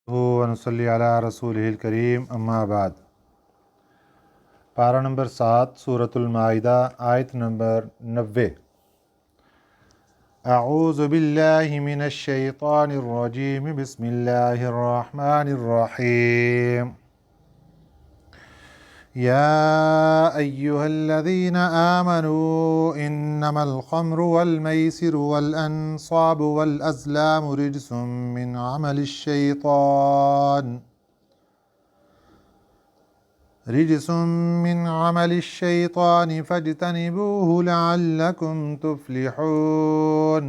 ونصلی علی رسولہ الکریم اما بعد۔ پارہ نمبر 7 سورۃ المائدہ آیت نمبر 90۔ اعوذ باللہ من الشیطان الرجیم بسم اللہ الرحمن الرحیم۔ یا ایہا الذین آمنوا انما الخمر والمیسر والانصاب والازلام رجس من عمل الشیطان فاجتنبوه لعلکم تفلحون۔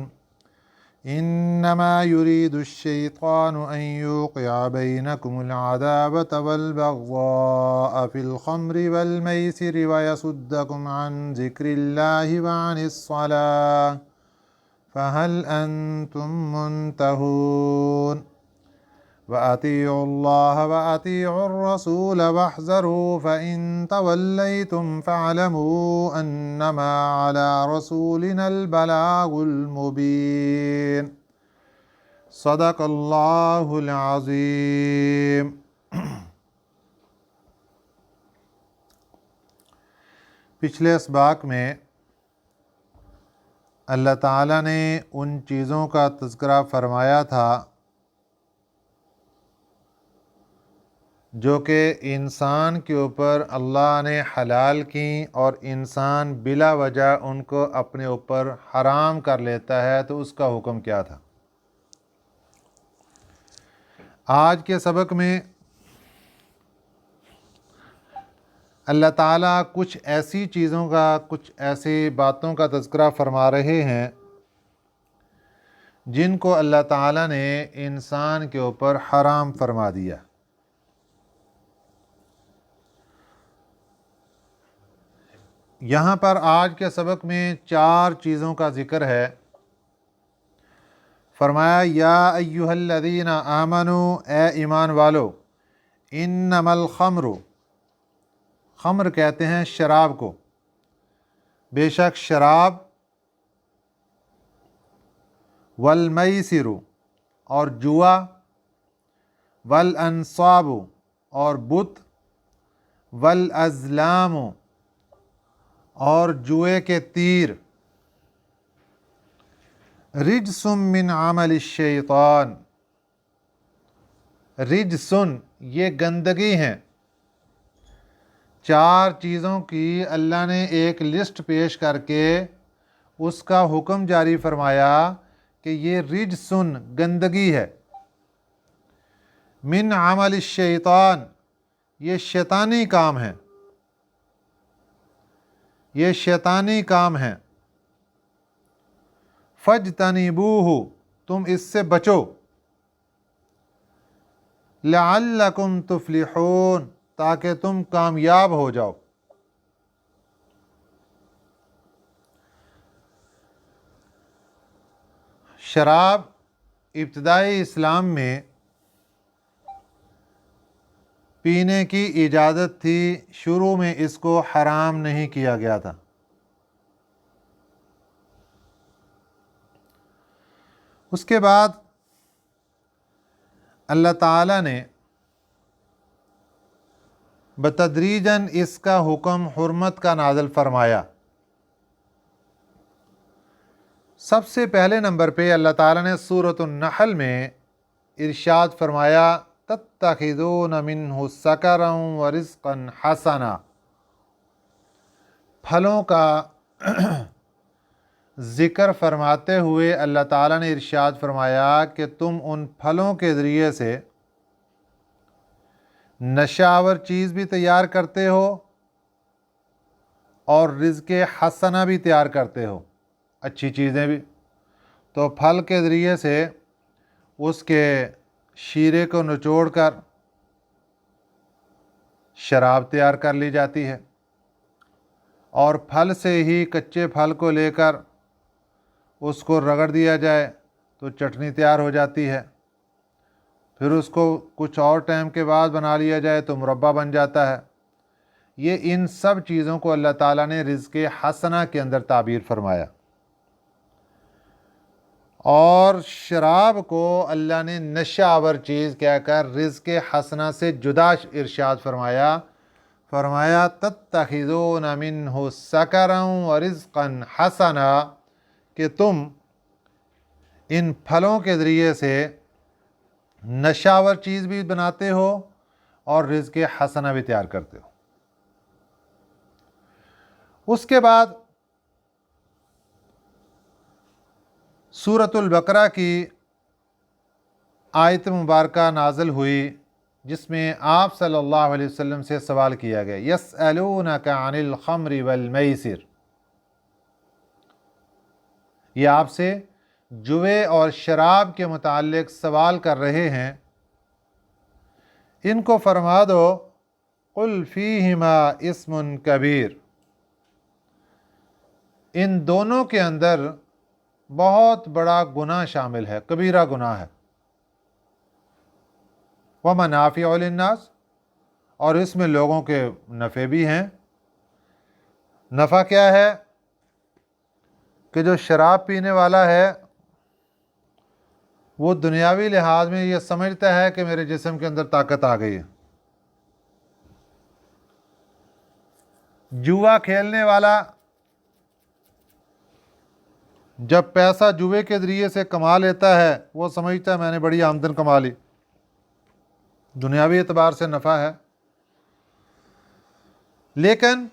انما يريد الشيطان ان يوقع بينكم العداوة والبغضاء في الخمر والميسر ويصدكم عن ذكر الله وعن الصلاة فهل انتم منتهون۔ وأطيعوا الله وأطيعوا الرسول واحذروا فإن توليتم فاعلموا أنما على رسولنا البلاغ المبين۔ صدق اللہ العظیم۔ پچھلے اسباق میں اللہ تعالیٰ نے ان چیزوں کا تذکرہ فرمایا تھا جو کہ انسان کے اوپر اللہ نے حلال کی اور انسان بلا وجہ ان کو اپنے اوپر حرام کر لیتا ہے، تو اس کا حکم کیا تھا۔ آج کے سبق میں اللہ تعالیٰ کچھ ایسی چیزوں کا، کچھ ایسی باتوں کا تذکرہ فرما رہے ہیں جن کو اللہ تعالیٰ نے انسان کے اوپر حرام فرما دیا۔ یہاں پر آج کے سبق میں 4 چیزوں کا ذکر ہے۔ فرمایا یا ایہا الذین آمنوا، اے ایمان والو، انما الخمر، خمر کہتے ہیں شراب کو، بے شک شراب، والمیسر اور جوا، والانصاب اور بت، والازلام اور جوئے کے تیر، رجس من عمل الشیطان، رجسن یہ گندگی ہیں۔ 4 چیزوں کی اللہ نے ایک لسٹ پیش کر کے اس کا حکم جاری فرمایا کہ یہ رجسن گندگی ہے، من عمل الشیطان یہ شیطانی کام ہے، یہ شیطانی کام ہیں۔ فاجتنبوہ تم اس سے بچو، لعلکم تفلحون تاکہ تم کامیاب ہو جاؤ۔ شراب ابتدائی اسلام میں پینے کی اجازت تھی، شروع میں اس کو حرام نہیں کیا گیا تھا۔ اس کے بعد اللہ تعالیٰ نے بتدریجاً اس کا حکم حرمت کا نازل فرمایا۔ سب سے پہلے نمبر پہ اللہ تعالیٰ نے سورۃ النحل میں ارشاد فرمایا تتخذون منہ سکرا ورزقا حسنا۔ پھلوں کا ذکر فرماتے ہوئے اللہ تعالیٰ نے ارشاد فرمایا کہ تم ان پھلوں کے ذریعے سے نشہ آور چیز بھی تیار کرتے ہو اور رزق حسنہ بھی تیار کرتے ہو، اچھی چیزیں بھی۔ تو پھل کے ذریعے سے اس کے شیرے کو نچوڑ کر شراب تیار کر لی جاتی ہے، اور پھل سے ہی کچے پھل کو لے کر اس کو رگڑ دیا جائے تو چٹنی تیار ہو جاتی ہے، پھر اس کو کچھ اور ٹائم کے بعد بنا لیا جائے تو مربع بن جاتا ہے۔ یہ ان سب چیزوں کو اللہ تعالیٰ نے رزق حسنہ کے اندر تعبیر فرمایا۔ اور شراب کو اللہ نے نشہ آور چیز کہہ کر رزق حسنہ سے جدا ارشاد فرمایا، تتخذون منہ سکرا ورزقا حسنا، کہ تم ان پھلوں کے ذریعے سے نشہ آور چیز بھی بناتے ہو اور رزق حسنہ بھی تیار کرتے ہو۔ اس کے بعد سورۃ البقرہ کی آیت مبارکہ نازل ہوئی، جس میں آپ صلی اللہ علیہ وسلم سے سوال کیا گیا، یسألونک عن الخمر والمیسر، یہ آپ سے جوے اور شراب کے متعلق سوال کر رہے ہیں، ان کو فرما دو قل فیہما اسم کبیر، ان دونوں کے اندر بہت بڑا گناہ شامل ہے، کبیرہ گناہ ہے، ومنافع للناس، اور اس میں لوگوں کے نفع بھی ہیں۔ نفع کیا ہے؟ کہ جو شراب پینے والا ہے وہ دنیاوی لحاظ میں یہ سمجھتا ہے کہ میرے جسم کے اندر طاقت آ گئی ہے۔ جوا کھیلنے والا جب پیسہ جوے کے ذریعے سے کما لیتا ہے وہ سمجھتا ہے میں نے بڑی آمدن کما لی، دنیاوی اعتبار سے نفع ہے، لیکن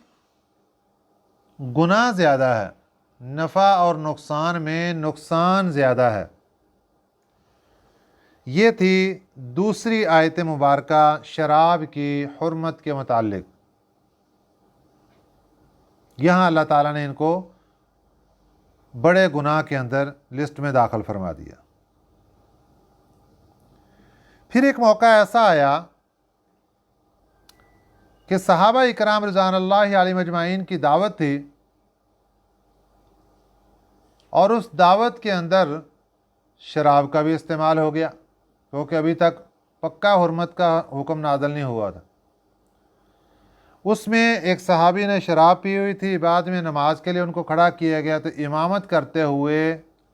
گناہ زیادہ ہے، نفع اور نقصان میں نقصان زیادہ ہے۔ یہ تھی دوسری آیت مبارکہ شراب کی حرمت کے متعلق۔ یہاں اللہ تعالیٰ نے ان کو بڑے گناہ کے اندر لسٹ میں داخل فرما دیا۔ پھر ایک موقع ایسا آیا کہ صحابہ اکرام رضوان اللہ علیہم اجمعین کی دعوت تھی، اور اس دعوت کے اندر شراب کا بھی استعمال ہو گیا، کیونکہ ابھی تک پکا حرمت کا حکم نازل نہیں ہوا تھا۔ اس میں ایک صحابی نے شراب پی ہوئی تھی، بعد میں نماز کے لیے ان کو کھڑا کیا گیا تو امامت کرتے ہوئے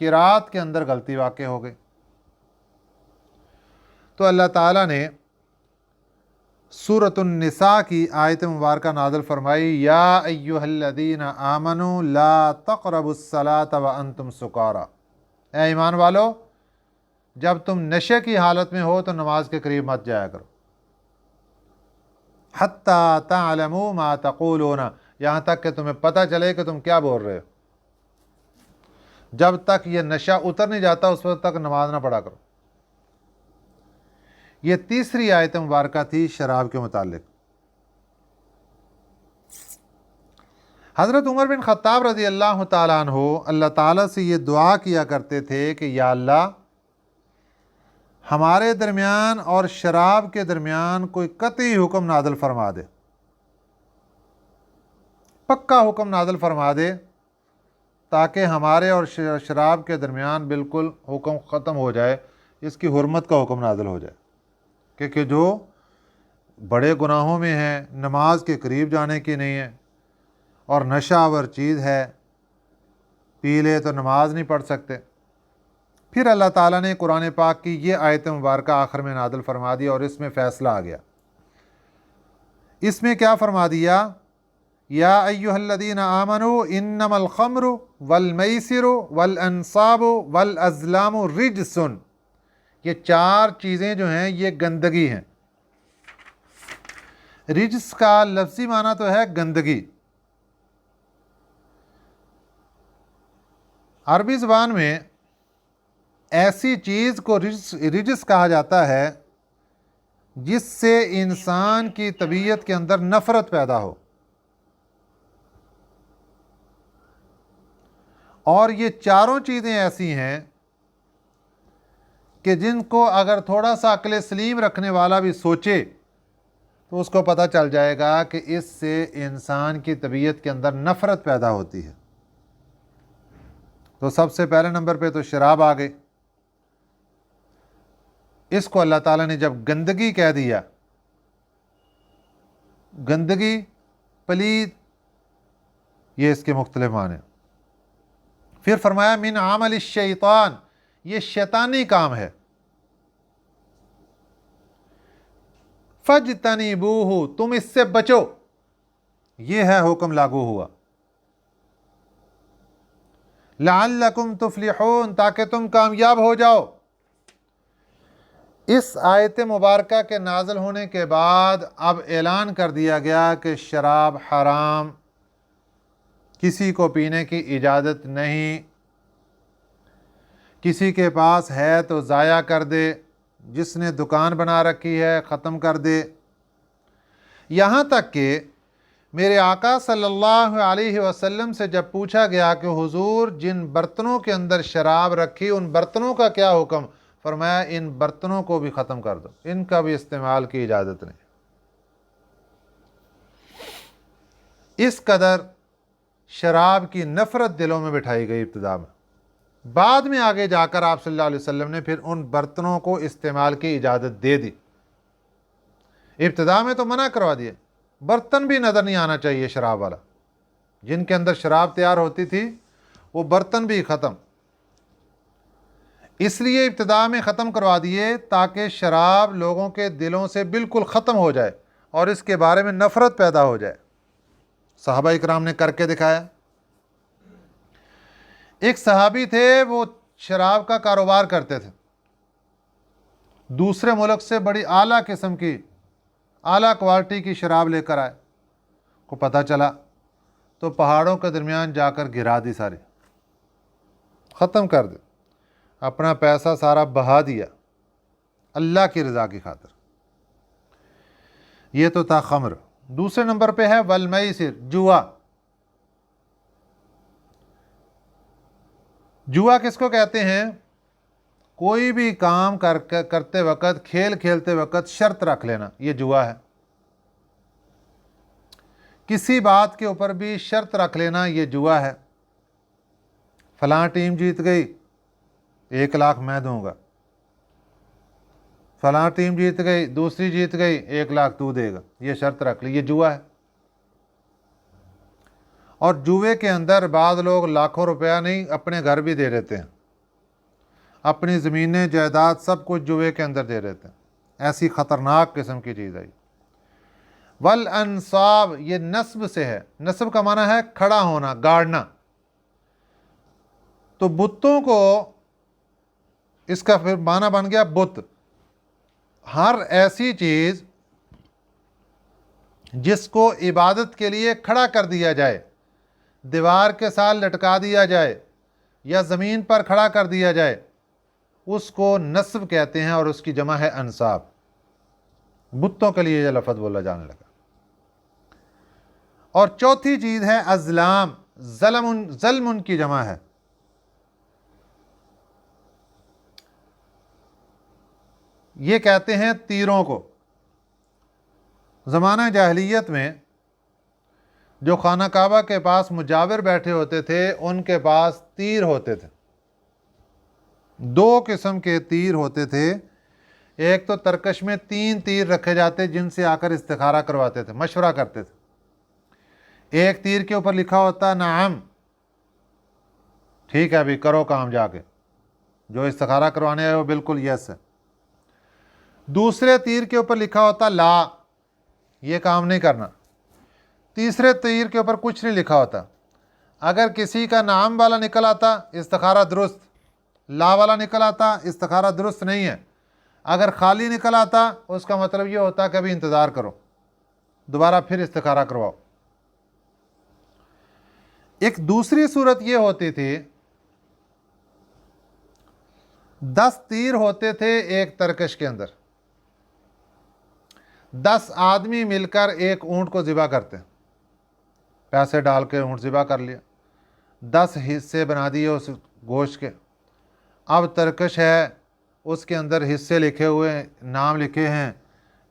قرات کے اندر غلطی واقع ہو گئی، تو اللہ تعالیٰ نے سورۃ النساء کی آیت مبارکہ نازل فرمائی، یا ایھا الذین آمنوا لا تقربوا الصلاۃ وانتم سکارى، اے ایمان والو جب تم نشے کی حالت میں ہو تو نماز کے قریب مت جایا کرو، حتی تعلموا ما تقولون، یہاں تک کہ تمہیں پتہ چلے کہ تم کیا بول رہے ہو۔ جب تک یہ نشہ اتر نہیں جاتا اس وقت تک نماز نہ پڑھا کرو۔ یہ تیسری آیت مبارکہ تھی شراب کے متعلق۔ حضرت عمر بن خطاب رضی اللہ تعالیٰ عنہ اللہ تعالیٰ سے یہ دعا کیا کرتے تھے کہ یا اللہ ہمارے درمیان اور شراب کے درمیان کوئی قطعی حکم نازل فرما دے، پکا حکم نازل فرما دے، تاکہ ہمارے اور شراب کے درمیان بالکل حکم ختم ہو جائے، اس کی حرمت کا حکم نازل ہو جائے کہ جو بڑے گناہوں میں ہے، نماز کے قریب جانے کی نہیں ہے، اور نشہ آور چیز ہے، پی لے تو نماز نہیں پڑھ سکتے۔ پھر اللہ تعالیٰ نے قرآن پاک کی یہ آیت مبارکہ آخر میں نازل فرما دی اور اس میں فیصلہ آ گیا۔ اس میں کیا فرما دیا؟ یا ایھا الذین آمنوا انما الخمر والمیسر والانصاب والازلام رجس، یہ چار چیزیں جو ہیں یہ گندگی ہیں۔ رجس کا لفظی معنی تو ہے گندگی۔ عربی زبان میں ایسی چیز کو رجس کہا جاتا ہے جس سے انسان کی طبیعت کے اندر نفرت پیدا ہو، اور یہ چاروں چیزیں ایسی ہیں کہ جن کو اگر تھوڑا سا عقل سلیم رکھنے والا بھی سوچے تو اس کو پتہ چل جائے گا کہ اس سے انسان کی طبیعت کے اندر نفرت پیدا ہوتی ہے۔ تو سب سے پہلے نمبر پہ تو شراب آ گئی۔ اس کو اللہ تعالیٰ نے جب گندگی کہہ دیا، گندگی، پلید، یہ اس کے مختلف معنی۔ پھر فرمایا من عمل الشیطان، یہ شیطانی کام ہے۔ فَاجْتَنِبُوهُ، تم اس سے بچو، یہ ہے حکم لاگو ہوا۔ لَعَلَّكُمْ تُفْلِحُونَ، تاکہ تم کامیاب ہو جاؤ۔ اس آیت مبارکہ کے نازل ہونے کے بعد اب اعلان کر دیا گیا کہ شراب حرام، کسی کو پینے کی اجازت نہیں، کسی کے پاس ہے تو ضائع کر دے، جس نے دکان بنا رکھی ہے ختم کر دے۔ یہاں تک کہ میرے آقا صلی اللہ علیہ وسلم سے جب پوچھا گیا کہ حضور جن برتنوں کے اندر شراب رکھی ان برتنوں کا کیا حکم، فرمایا ان برتنوں کو بھی ختم کر دو، ان کا بھی استعمال کی اجازت نہیں۔ اس قدر شراب کی نفرت دلوں میں بٹھائی گئی ابتدا میں۔ بعد میں آگے جا کر آپ صلی اللہ علیہ وسلم نے پھر ان برتنوں کو استعمال کی اجازت دے دی۔ ابتدا میں تو منع کروا دیا، برتن بھی نظر نہیں آنا چاہیے شراب والا، جن کے اندر شراب تیار ہوتی تھی وہ برتن بھی ختم۔ اس لیے ابتدا میں ختم کروا دیے تاکہ شراب لوگوں کے دلوں سے بالکل ختم ہو جائے اور اس کے بارے میں نفرت پیدا ہو جائے۔ صحابہ اکرام نے کر کے دکھایا۔ ایک صحابی تھے، وہ شراب کا کاروبار کرتے تھے، دوسرے ملک سے بڑی اعلیٰ قسم کی اعلیٰ کوالٹی کی شراب لے کر آئے، کو پتہ چلا تو پہاڑوں کے درمیان جا کر گرا دی، ساری ختم کر دی، اپنا پیسہ سارا بہا دیا اللہ کی رضا کی خاطر۔ یہ تو تھا خمر۔ دوسرے نمبر پہ ہے والمیسر، جوا۔ جوا کس کو کہتے ہیں؟ کوئی بھی کام کرتے وقت، کھیل کھیلتے وقت شرط رکھ لینا، یہ جوا ہے۔ کسی بات کے اوپر بھی شرط رکھ لینا، یہ جوا ہے۔ فلاں ٹیم جیت گئی 1,00,000 میں دوں گا، فلاں ٹیم جیت گئی، دوسری جیت گئی 1,00,000 تو دے گا، یہ شرط رکھ لی، یہ جوا ہے۔ اور جوے کے اندر بعض لوگ لاکھوں روپیہ نہیں اپنے گھر بھی دے دیتے ہیں، اپنی زمینیں جائیداد سب کچھ جوے کے اندر دے دیتے ہیں۔ ایسی خطرناک قسم کی چیز ہے۔ والانصاب، یہ نصب سے ہے۔ نصب کا معنی ہے کھڑا ہونا، گاڑنا۔ تو بتوں کو، اس کا پھر معنی بن گیا بت، ہر ایسی چیز جس کو عبادت کے لیے کھڑا کر دیا جائے، دیوار کے ساتھ لٹکا دیا جائے یا زمین پر کھڑا کر دیا جائے، اس کو نصب کہتے ہیں، اور اس کی جمع ہے انصاب۔ بتوں کے لیے یہ لفظ بولا جانے لگا۔ اور چوتھی چیز ہے ازلام، ظلم ان کی جمع ہے۔ یہ کہتے ہیں تیروں کو۔ زمانہ جاہلیت میں جو خانہ کعبہ کے پاس مجاور بیٹھے ہوتے تھے، ان کے پاس تیر ہوتے تھے۔ 2 قسم کے تیر ہوتے تھے۔ ایک تو ترکش میں 3 تیر رکھے جاتے جن سے آ کر استخارہ کرواتے تھے، مشورہ کرتے تھے۔ ایک تیر کے اوپر لکھا ہوتا نعم، ٹھیک ہے ابھی کرو کام جا کے، جو استخارہ کروانے ہے وہ بالکل یس ہے۔ دوسرے تیر کے اوپر لکھا ہوتا لا، یہ کام نہیں کرنا۔ تیسرے تیر کے اوپر کچھ نہیں لکھا ہوتا۔ اگر کسی کا نعم والا نکل آتا استخارہ درست، لا والا نکل آتا استخارہ درست نہیں ہے۔ اگر خالی نکل آتا اس کا مطلب یہ ہوتا کہ ابھی انتظار کرو، دوبارہ پھر استخارہ کرواؤ۔ ایک دوسری صورت یہ ہوتی تھی، 10 تیر ہوتے تھے ایک ترکش کے اندر، 10 آدمی مل کر ایک اونٹ کو ذبح کرتے، پیسے ڈال کے اونٹ ذبح کر لیا، 10 حصے بنا دیے اس گوشت کے۔ اب ترکش ہے، اس کے اندر حصے لکھے ہوئے ہیں، نام لکھے ہیں،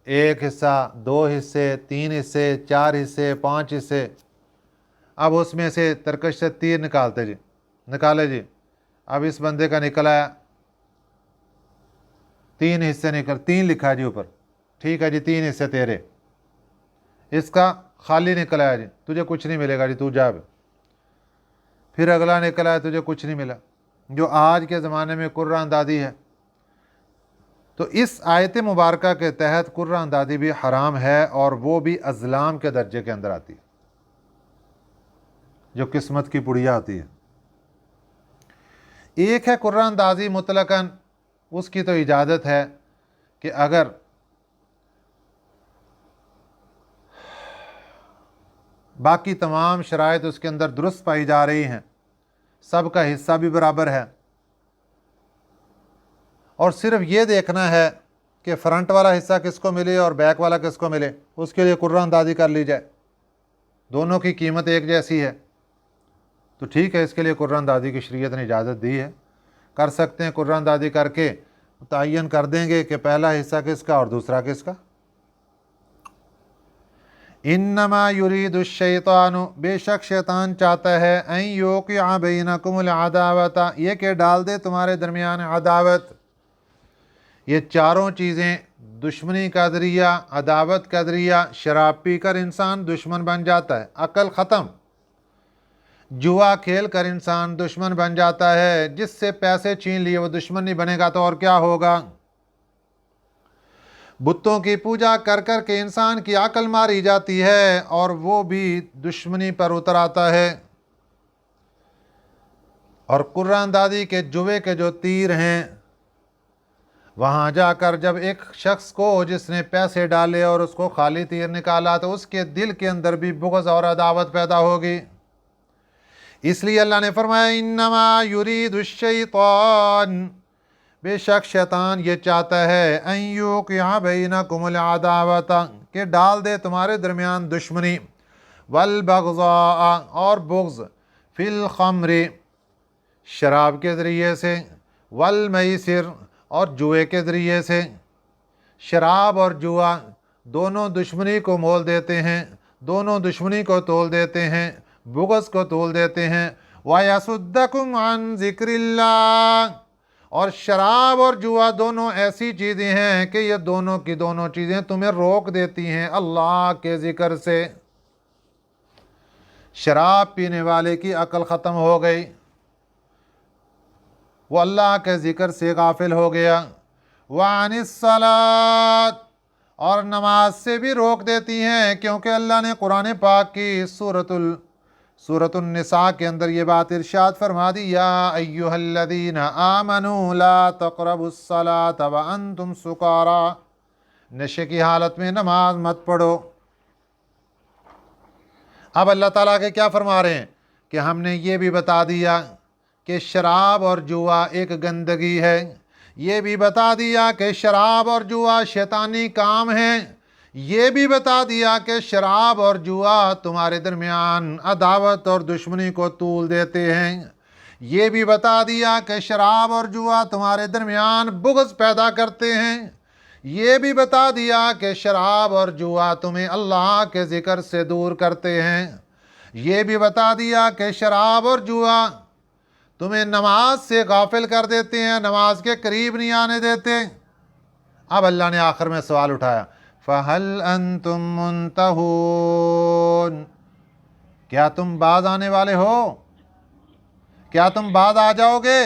1 حصہ، 2 حصے، 3 حصے، 4 حصے، 5 حصے۔ اب اس میں سے ترکش سے تیر نکالتے جی، نکالے جی، اب اس بندے کا نکل آیا 3 حصے، 3 لکھا ہے جی اوپر، ٹھیک ہے جی 3 حصے تیرے۔ اس کا خالی نکل آیا جی، تجھے کچھ نہیں ملے گا جی، تو جا۔ پھر اگلا نکل آیا، تجھے کچھ نہیں ملا، جو آج کے زمانے میں قرہ اندازی ہے، تو اس آیت مبارکہ کے تحت قرہ اندازی بھی حرام ہے، اور وہ بھی ازلام کے درجے کے اندر آتی ہے، جو قسمت کی پڑیا ہوتی ہے۔ ایک ہے قرہ اندازی مطلقاً، اس کی تو اجازت ہے کہ اگر باقی تمام شرائط اس کے اندر درست پائی جا رہی ہیں، سب کا حصہ بھی برابر ہے، اور صرف یہ دیکھنا ہے کہ فرنٹ والا حصہ کس کو ملے اور بیک والا کس کو ملے، اس کے لیے قرہ اندازی کر لی جائے، دونوں کی قیمت ایک جیسی ہے تو ٹھیک ہے، اس کے لیے قرہ اندازی کی شریعت نے اجازت دی ہے، کر سکتے ہیں۔ قرہ اندازی کر کے متعین کر دیں گے کہ پہلا حصہ کس کا اور دوسرا کس کا۔ انما یرید الشیطان، بے شک شیطان چاہتا ہے، ان یوقع بینکم العداوۃ، یہ کہ ڈال دے تمہارے درمیان عداوت۔ یہ چاروں چیزیں، دشمنی کا ذریعہ، عداوت کا ذریعہ، شراب پی کر انسان دشمن بن جاتا ہے، عقل ختم، جوا کھیل کر انسان دشمن بن جاتا ہے، جس سے پیسے چھین لیے وہ دشمن نہیں بنے گا تو اور کیا ہوگا؟ بتوں کی پوجا کر کر کے انسان کی عقل ماری جاتی ہے اور وہ بھی دشمنی پر اتر آتا ہے۔ اور قرہ اندازی کے جوے کے جو تیر ہیں، وہاں جا کر جب ایک شخص کو جس نے پیسے ڈالے اور اس کو خالی تیر نکالا تو اس کے دل کے اندر بھی بغض اور عداوت پیدا ہوگی۔ اس لیے اللہ نے فرمایا انما یرید الشیطان، بے شک شیطان یہ چاہتا ہے، ان یوقع بینکم العداوۃ، کہ ڈال دے تمہارے درمیان دشمنی، والبغضاء، اور بغض، فی الخمر، شراب کے ذریعے سے، والمیسر، اور جوئے کے ذریعے سے۔ شراب اور جوا دونوں دشمنی کو مول دیتے ہیں، دونوں دشمنی کو تول دیتے ہیں، بغض کو تول دیتے ہیں۔ وَيَصُدَّكُمْ عَنْ ذِكْرِ اللَّهِ، اور شراب اور جوا دونوں ایسی چیزیں ہیں کہ یہ دونوں کی دونوں چیزیں تمہیں روک دیتی ہیں اللہ کے ذکر سے۔ شراب پینے والے کی عقل ختم ہو گئی، وہ اللہ کے ذکر سے غافل ہو گیا۔ وَعَنِ الصَّلَاةِ، اور نماز سے بھی روک دیتی ہیں، کیونکہ اللہ نے قرآن پاک کی سورۃ النساء کے اندر یہ بات ارشاد فرما دی، یا ایھا الذین آمنوا لا تقربوا الصلاة وانتم سکارى، نشے کی حالت میں نماز مت پڑھو۔ اب اللہ تعالیٰ کے کیا فرما رہے ہیں کہ ہم نے یہ بھی بتا دیا کہ شراب اور جوا ایک گندگی ہے، یہ بھی بتا دیا کہ شراب اور جوا شیطانی کام ہیں، یہ بھی بتا دیا کہ شراب اور جوا تمہارے درمیان عداوت اور دشمنی کو تول دیتے ہیں، یہ بھی بتا دیا کہ شراب اور جوا تمہارے درمیان بغض پیدا کرتے ہیں، یہ بھی بتا دیا کہ شراب اور جوا تمہیں اللہ کے ذکر سے دور کرتے ہیں، یہ بھی بتا دیا کہ شراب اور جوا تمہیں نماز سے غافل کر دیتے ہیں، نماز کے قریب نہیں آنے دیتے۔ اب اللہ نے آخر میں سوال اٹھایا، فَهَلْ أَنْتُمْ مُنْتَهُونَ، کیا تم باز آنے والے ہو؟ کیا تم باز آ جاؤ گے؟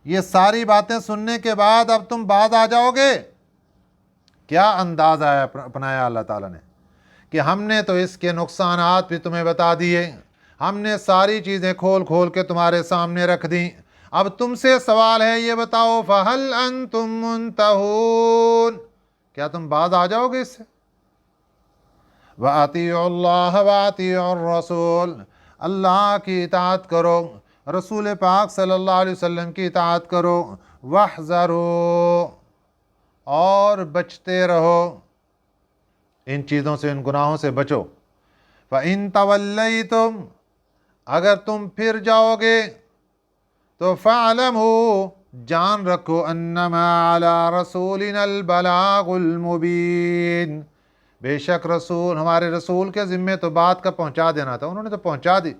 یہ ساری باتیں سننے کے بعد اب تم باز آ جاؤ گے؟ کیا انداز اپنایا اللہ تعالیٰ نے کہ ہم نے تو اس کے نقصانات بھی تمہیں بتا دیے، ہم نے ساری چیزیں کھول کھول کے تمہارے سامنے رکھ دیں، اب تم سے سوال ہے، یہ بتاؤ فَهَلْ أَنْتُمْ مُنْتَهُونَ، کیا تم باز آ جاؤ گے اس سے؟ وَأَطِيعُوا اللَّهَ وَأَطِيعُوا الرَّسُولَ، اللہ کی اطاعت کرو، رسول پاک صلی اللہ علیہ وسلم کی اطاعت کرو، وَاحْذَرُوا، اور بچتے رہو، ان چیزوں سے، ان گناہوں سے بچو۔ فَإِن تَوَلَّيْتُمْ، اگر تم پھر جاؤ گے تو فَاعْلَمُوا، جان رکھو، انما علی رسولنا البلاغ المبین، بے شک رسول، ہمارے رسول کے ذمے تو بات کا پہنچا دینا تھا، انہوں نے تو پہنچا دی،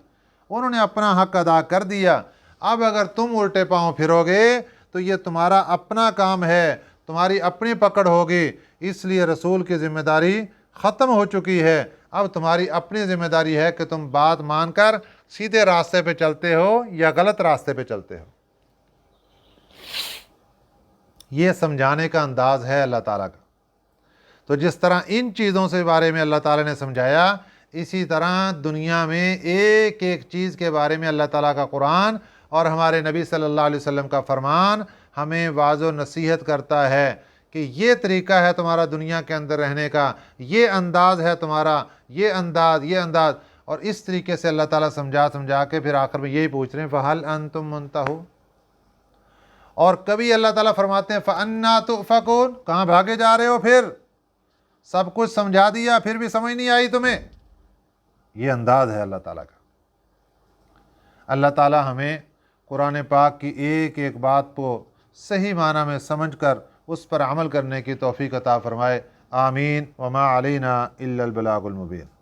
انہوں نے اپنا حق ادا کر دیا۔ اب اگر تم الٹے پاؤں پھرو گے تو یہ تمہارا اپنا کام ہے، تمہاری اپنی پکڑ ہوگی، اس لیے رسول کی ذمہ داری ختم ہو چکی ہے، اب تمہاری اپنی ذمہ داری ہے کہ تم بات مان کر سیدھے راستے پہ چلتے ہو یا غلط راستے پہ چلتے ہو۔ یہ سمجھانے کا انداز ہے اللہ تعالیٰ کا۔ تو جس طرح ان چیزوں سے بارے میں اللہ تعالیٰ نے سمجھایا، اسی طرح دنیا میں ایک ایک چیز کے بارے میں اللہ تعالیٰ کا قرآن اور ہمارے نبی صلی اللہ علیہ وسلم کا فرمان ہمیں واعظ و نصیحت کرتا ہے کہ یہ طریقہ ہے تمہارا دنیا کے اندر رہنے کا، یہ انداز ہے تمہارا، یہ انداز، اور اس طریقے سے اللہ تعالیٰ سمجھا کے پھر آخر میں یہی پوچھ رہے ہیں فَهَلْ أَنْتُمْ مُنْتَهُونَ۔ اور کبھی اللہ تعالیٰ فرماتے ہیں فَأَنَّا تُؤْفَكُونَ، کہاں بھاگے جا رہے ہو، پھر سب کچھ سمجھا دیا پھر بھی سمجھ نہیں آئی تمہیں۔ یہ انداز ہے اللہ تعالیٰ کا۔ اللہ تعالیٰ ہمیں قرآن پاک کی ایک ایک بات کو صحیح معنی میں سمجھ کر اس پر عمل کرنے کی توفیق عطا فرمائے، آمین۔ وما علینا الا البلاغ المبین۔